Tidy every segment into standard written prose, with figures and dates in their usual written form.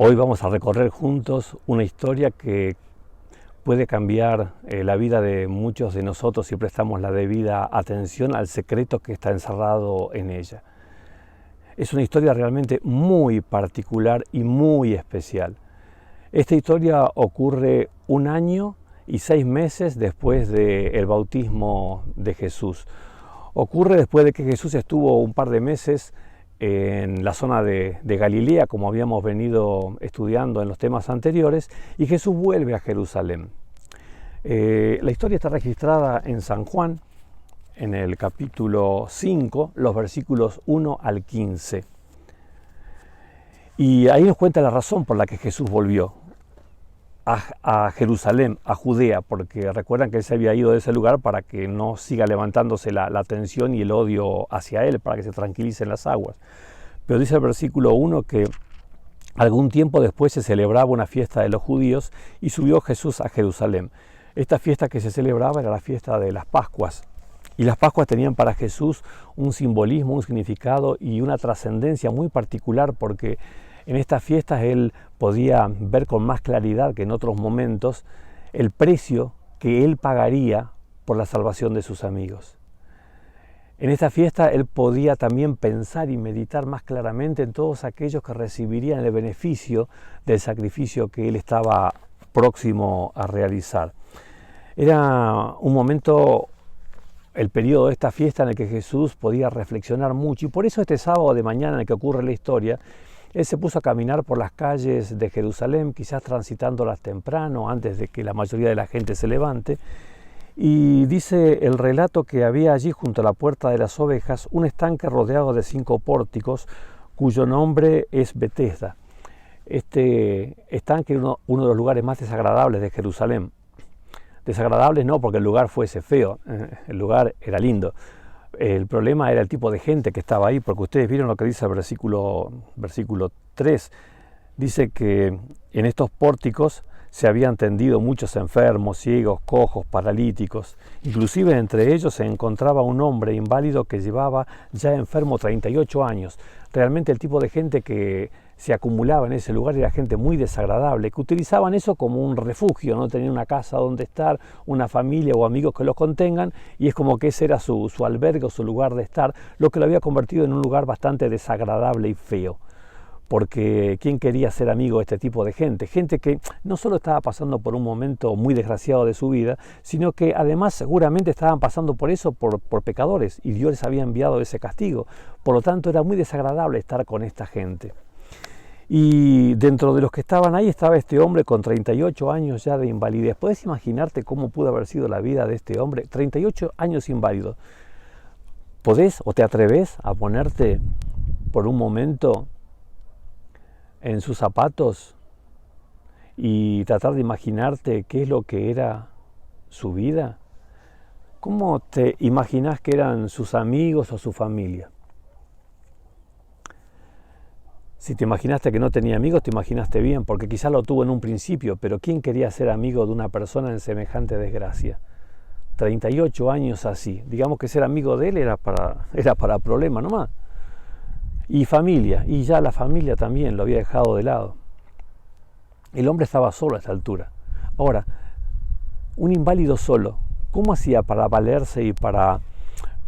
Hoy vamos a recorrer juntos una historia que puede cambiar la vida de muchos de nosotros si prestamos la debida atención al secreto que está encerrado en ella. Es una historia realmente muy particular y muy especial. Esta historia ocurre 1 año y 6 meses después del bautismo de Jesús. Ocurre después de que Jesús estuvo un par de meses en la zona de Galilea, como habíamos venido estudiando en los temas anteriores, y Jesús vuelve a Jerusalén. La historia está registrada en San Juan, en el capítulo 5, los versículos 1 al 15. Y ahí nos cuenta la razón por la que Jesús volvió a Jerusalén, a Judea, porque recuerdan que él se había ido de ese lugar para que no siga levantándose la tensión y el odio hacia él, para que se tranquilicen las aguas. Pero dice el versículo 1 que algún tiempo después se celebraba una fiesta de los judíos y subió Jesús a Jerusalén. Esta fiesta que se celebraba era la fiesta de las Pascuas. Y las Pascuas tenían para Jesús un simbolismo, un significado y una trascendencia muy particular, porque en estas fiestas él podía ver con más claridad que en otros momentos el precio que él pagaría por la salvación de sus amigos. En esta fiesta él podía también pensar y meditar más claramente en todos aquellos que recibirían el beneficio del sacrificio que él estaba próximo a realizar. Era un momento, el periodo de esta fiesta, en el que Jesús podía reflexionar mucho, y por eso este sábado de mañana en el que ocurre la historia, él se puso a caminar por las calles de Jerusalén, quizás transitándolas temprano, antes de que la mayoría de la gente se levante, y dice el relato que había allí junto a la puerta de las ovejas un estanque rodeado de 5 pórticos, cuyo nombre es Betesda. Este estanque era uno de los lugares más desagradables de Jerusalén. Desagradables no porque el lugar fuese feo, el lugar era lindo. El problema era el tipo de gente que estaba ahí, porque ustedes vieron lo que dice el versículo 3. Dice que en estos pórticos se habían tendido muchos enfermos, ciegos, cojos, paralíticos. Inclusive entre ellos se encontraba un hombre inválido que llevaba ya enfermo 38 años. Realmente el tipo de gente que se acumulaba en ese lugar era gente muy desagradable, que utilizaban eso como un refugio, no tenían una casa donde estar, una familia o amigos que los contengan, y es como que ese era su albergue o su lugar de estar, lo que lo había convertido en un lugar bastante desagradable y feo. Porque ¿quién quería ser amigo de este tipo de gente? Gente que no solo estaba pasando por un momento muy desgraciado de su vida, sino que además seguramente estaban pasando por eso por pecadores, y Dios les había enviado ese castigo. Por lo tanto, era muy desagradable estar con esta gente. Y dentro de los que estaban ahí estaba este hombre con 38 años ya de invalidez. ¿Puedes imaginarte cómo pudo haber sido la vida de este hombre? 38 años inválido. ¿Podés o te atreves a ponerte por un momento en sus zapatos y tratar de imaginarte qué es lo que era su vida? ¿Cómo te imaginás que eran sus amigos o su familia? Si te imaginaste que no tenía amigos, te imaginaste bien, porque quizás lo tuvo en un principio, pero ¿quién quería ser amigo de una persona en semejante desgracia? 38 años así. Digamos que ser amigo de él era para problema nomás. Y familia, y ya la familia también lo había dejado de lado. El hombre estaba solo a esta altura. Ahora, un inválido solo, ¿cómo hacía para valerse y para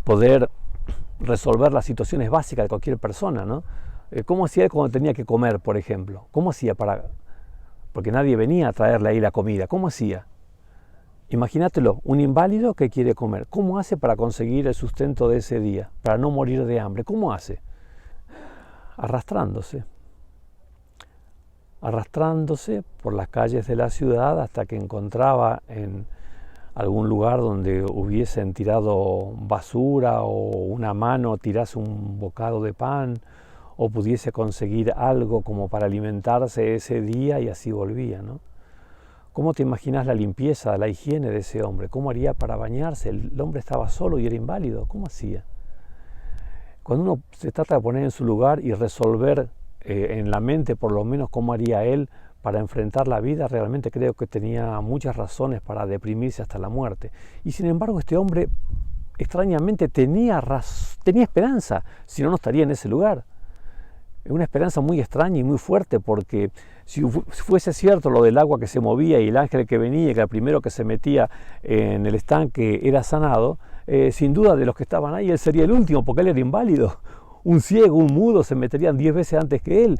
poder resolver las situaciones básicas de cualquier persona, ¿no? ¿Cómo hacía él cuando tenía que comer, por ejemplo? ¿Cómo hacía porque nadie venía a traerle ahí la comida? ¿Cómo hacía? Imagínatelo, un inválido que quiere comer. ¿Cómo hace para conseguir el sustento de ese día? Para no morir de hambre. ¿Cómo hace? Arrastrándose por las calles de la ciudad hasta que encontraba en algún lugar donde hubiesen tirado basura o una mano tirase un bocado de pan o pudiese conseguir algo como para alimentarse ese día, y así volvía, ¿no? ¿Cómo te imaginas la limpieza, la higiene de ese hombre? ¿Cómo haría para bañarse? El hombre estaba solo y era inválido. ¿Cómo hacía? Cuando uno se trata de poner en su lugar y resolver en la mente por lo menos cómo haría él para enfrentar la vida, realmente creo que tenía muchas razones para deprimirse hasta la muerte. Y sin embargo este hombre extrañamente tenía esperanza, si no, no estaría en ese lugar. una esperanza muy extraña y muy fuerte, porque si fuese cierto lo del agua que se movía y el ángel que venía, que el primero que se metía en el estanque era sanado, sin duda de los que estaban ahí, él sería el último, porque él era inválido. Un ciego, un mudo se meterían 10 veces antes que él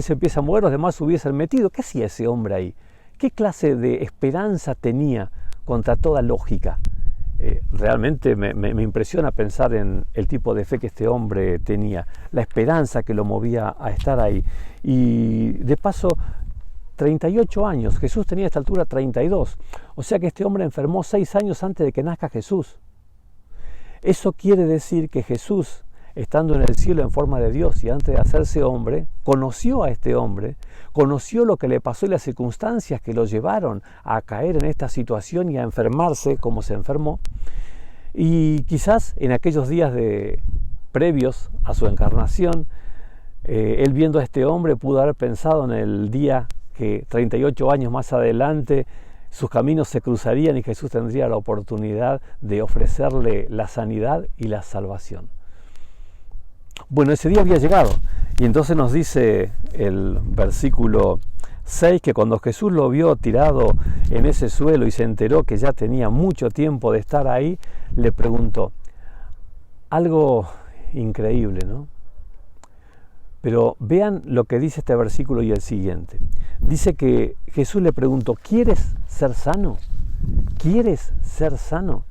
se empiece a mover, los demás se hubiesen metido. ¿Qué hacía ese hombre ahí? ¿Qué clase de esperanza tenía contra toda lógica? Realmente me impresiona pensar en el tipo de fe que este hombre tenía, la esperanza que lo movía a estar ahí. Y de paso, 38 años, Jesús tenía a esta altura 32, o sea que este hombre enfermó 6 años antes de que nazca Jesús. Eso quiere decir que Jesús, estando en el cielo en forma de Dios y antes de hacerse hombre, conoció a este hombre, conoció lo que le pasó y las circunstancias que lo llevaron a caer en esta situación y a enfermarse como se enfermó. Y quizás en aquellos días previos a su encarnación, él viendo a este hombre pudo haber pensado en el día que 38 años más adelante sus caminos se cruzarían y Jesús tendría la oportunidad de ofrecerle la sanidad y la salvación. Bueno, ese día había llegado y entonces nos dice el versículo 6 que cuando Jesús lo vio tirado en ese suelo y se enteró que ya tenía mucho tiempo de estar ahí, le preguntó. Algo increíble, ¿no? Pero vean lo que dice este versículo y el siguiente. Dice que Jesús le preguntó, ¿quieres ser sano? ¿Quieres ser sano?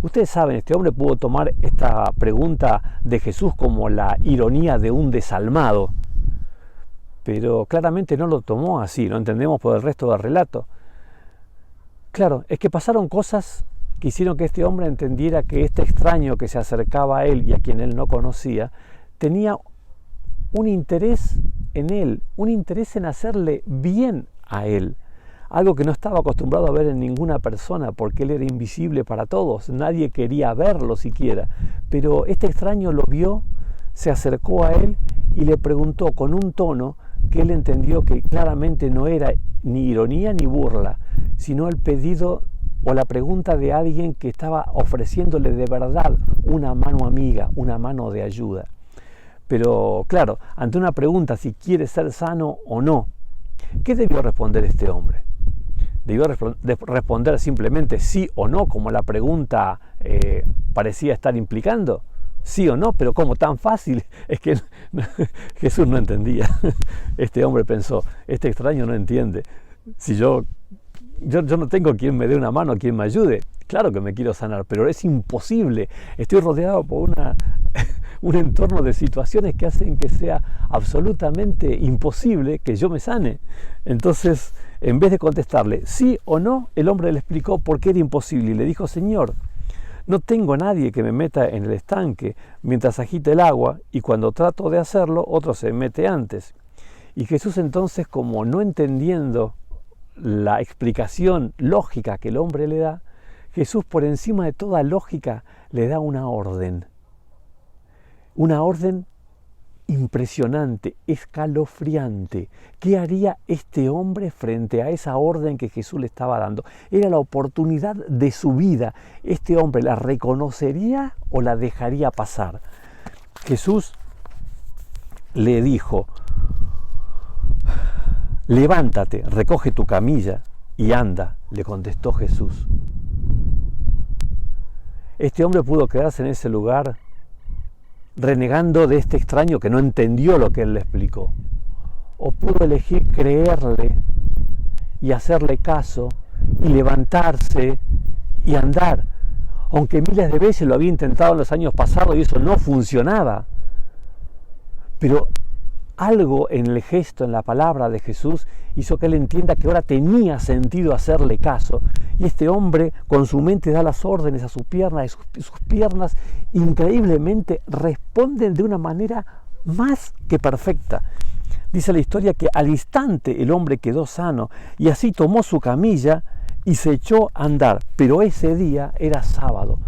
Ustedes saben, este hombre pudo tomar esta pregunta de Jesús como la ironía de un desalmado, pero claramente no lo tomó así, lo entendemos por el resto del relato. Claro, es que pasaron cosas que hicieron que este hombre entendiera que este extraño que se acercaba a él y a quien él no conocía, tenía un interés en él, un interés en hacerle bien a él. Algo que no estaba acostumbrado a ver en ninguna persona, porque él era invisible para todos, nadie quería verlo siquiera. Pero este extraño lo vio, se acercó a él y le preguntó con un tono que él entendió que claramente no era ni ironía ni burla, sino el pedido o la pregunta de alguien que estaba ofreciéndole de verdad una mano amiga, una mano de ayuda. Pero claro, ante una pregunta si quiere ser sano o no, ¿qué debió responder este hombre? ¿Debió responder simplemente sí o no, como la pregunta parecía estar implicando? Sí o no, pero ¿cómo tan fácil? Es que Jesús no entendía. Este hombre pensó, este extraño no entiende. Si yo no tengo quien me dé una mano, quien me ayude. Claro que me quiero sanar, pero es imposible. Estoy rodeado por un entorno de situaciones que hacen que sea absolutamente imposible que yo me sane. Entonces, en vez de contestarle sí o no, el hombre le explicó por qué era imposible y le dijo, Señor, no tengo nadie que me meta en el estanque mientras agite el agua y cuando trato de hacerlo, otro se mete antes. Y Jesús entonces, como no entendiendo la explicación lógica que el hombre le da, Jesús por encima de toda lógica le da una orden impresionante, escalofriante. ¿Qué haría este hombre frente a esa orden que Jesús le estaba dando? Era la oportunidad de su vida. ¿Este hombre la reconocería o la dejaría pasar? Jesús le dijo, levántate, recoge tu camilla y anda, le contestó Jesús. Este hombre pudo quedarse en ese lugar renegando de este extraño que no entendió lo que él le explicó. O pudo elegir creerle y hacerle caso y levantarse y andar. Aunque miles de veces lo había intentado en los años pasados y eso no funcionaba. Pero algo en el gesto, en la palabra de Jesús, hizo que él entienda que ahora tenía sentido hacerle caso. Y este hombre con su mente da las órdenes a sus piernas y sus piernas increíblemente responden de una manera más que perfecta. Dice la historia que al instante el hombre quedó sano y así tomó su camilla y se echó a andar. Pero ese día era sábado.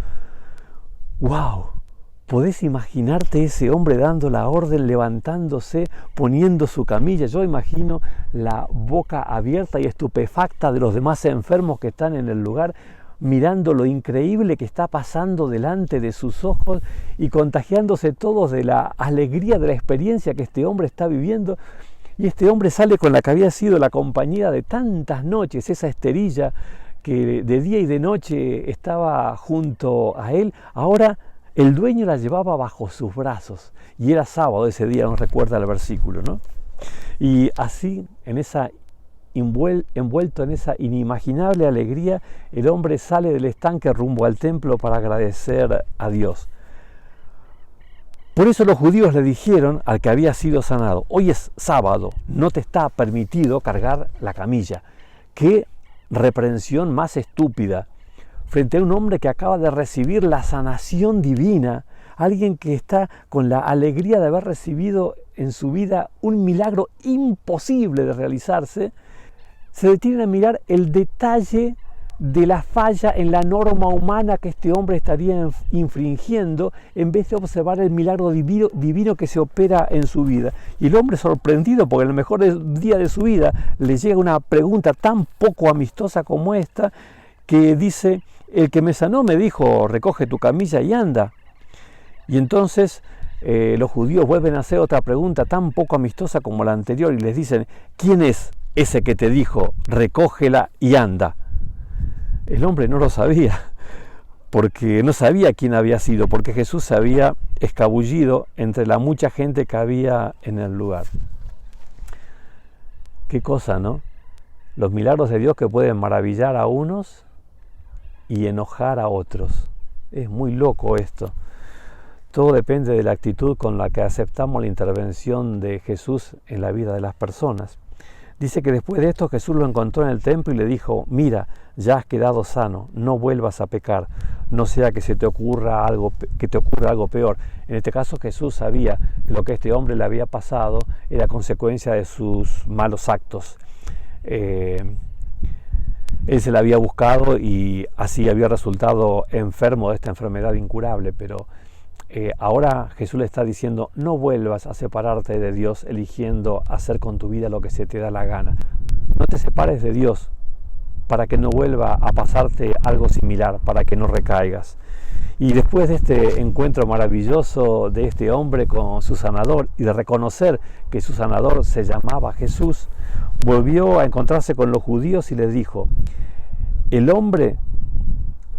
¡Wow! ¿Podés imaginarte ese hombre dando la orden, levantándose, poniendo su camilla? Yo imagino la boca abierta y estupefacta de los demás enfermos que están en el lugar. mirando lo increíble que está pasando delante de sus ojos y contagiándose todos de la alegría de la experiencia que este hombre está viviendo. Y este hombre sale con la que había sido la compañía de tantas noches, esa esterilla que de día y de noche estaba junto a él. Ahora el dueño la llevaba bajo sus brazos y era sábado ese día, nos recuerda el versículo, ¿no? Y así, envuelto en esa inimaginable alegría, el hombre sale del estanque rumbo al templo para agradecer a Dios. Por eso los judíos le dijeron al que había sido sanado: hoy es sábado, no te está permitido cargar la camilla. ¡Qué reprensión más estúpida! Frente a un hombre que acaba de recibir la sanación divina, alguien que está con la alegría de haber recibido en su vida un milagro imposible de realizarse, se detienen a mirar el detalle de la falla en la norma humana que este hombre estaría infringiendo, en vez de observar el milagro divino que se opera en su vida. Y el hombre, sorprendido, porque en el mejor día de su vida le llega una pregunta tan poco amistosa como esta, que dice: el que me sanó me dijo, recoge tu camilla y anda. Y entonces los judíos vuelven a hacer otra pregunta tan poco amistosa como la anterior y les dicen: ¿quién es ese que te dijo, recógela y anda? El hombre no lo sabía, porque no sabía quién había sido, porque Jesús se había escabullido entre la mucha gente que había en el lugar. Qué cosa, ¿no? Los milagros de Dios que pueden maravillar a unos y enojar a otros. Es muy loco esto. Todo depende de la actitud con la que aceptamos la intervención de Jesús en la vida de las personas. Dice que después de esto Jesús lo encontró en el templo y le dijo: mira, ya has quedado sano, no vuelvas a pecar, no sea que te ocurra algo peor. En este caso Jesús sabía que lo que a este hombre le había pasado era consecuencia de sus malos actos. Él se la había buscado y así había resultado enfermo de esta enfermedad incurable, pero ahora Jesús le está diciendo: no vuelvas a separarte de Dios eligiendo hacer con tu vida lo que se te da la gana. No te separes de Dios para que no vuelva a pasarte algo similar, para que no recaigas. Y después de este encuentro maravilloso de este hombre con su sanador y de reconocer que su sanador se llamaba Jesús, volvió a encontrarse con los judíos y les dijo: el hombre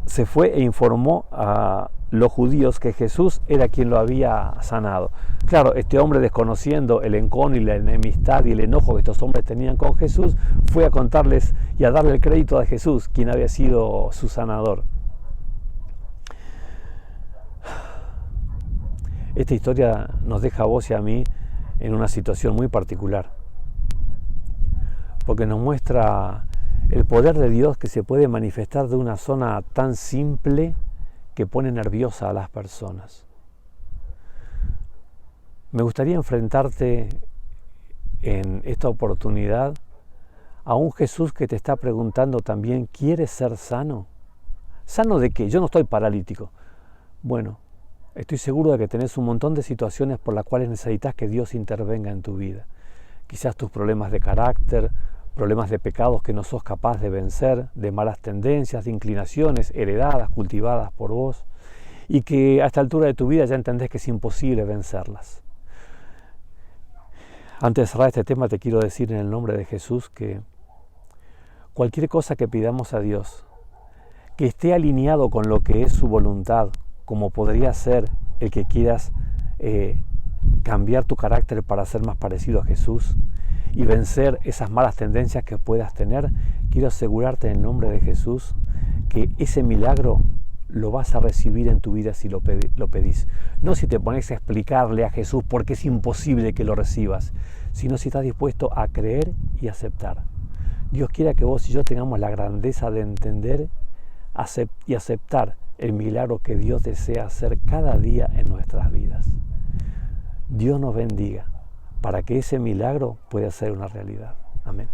se fue e informó a los judíos que Jesús era quien lo había sanado. Claro, este hombre, desconociendo el encono y la enemistad y el enojo que estos hombres tenían con Jesús, fue a contarles y a darle el crédito a Jesús, quien había sido su sanador. Esta historia nos deja a vos y a mí en una situación muy particular, porque nos muestra el poder de Dios que se puede manifestar de una zona tan simple que pone nerviosa a las personas. Me gustaría enfrentarte en esta oportunidad a un Jesús que te está preguntando también: ¿quieres ser sano? ¿Sano de qué? Yo no estoy paralítico. Bueno, estoy seguro de que tenés un montón de situaciones por las cuales necesitas que Dios intervenga en tu vida. Quizás tus problemas de carácter, problemas de pecados que no sos capaz de vencer, de malas tendencias, de inclinaciones heredadas, cultivadas por vos, y que a esta altura de tu vida ya entendés que es imposible vencerlas. Antes de cerrar este tema, te quiero decir en el nombre de Jesús que cualquier cosa que pidamos a Dios, que esté alineado con lo que es su voluntad, como podría ser el que quieras cambiar tu carácter para ser más parecido a Jesús y vencer esas malas tendencias que puedas tener, quiero asegurarte en el nombre de Jesús que ese milagro lo vas a recibir en tu vida si lo pedís. No si te pones a explicarle a Jesús por qué es imposible que lo recibas, sino si estás dispuesto a creer y aceptar. Dios quiera que vos y yo tengamos la grandeza de entender y aceptar el milagro que Dios desea hacer cada día en nuestras vidas. Dios nos bendiga para que ese milagro pueda ser una realidad. Amén.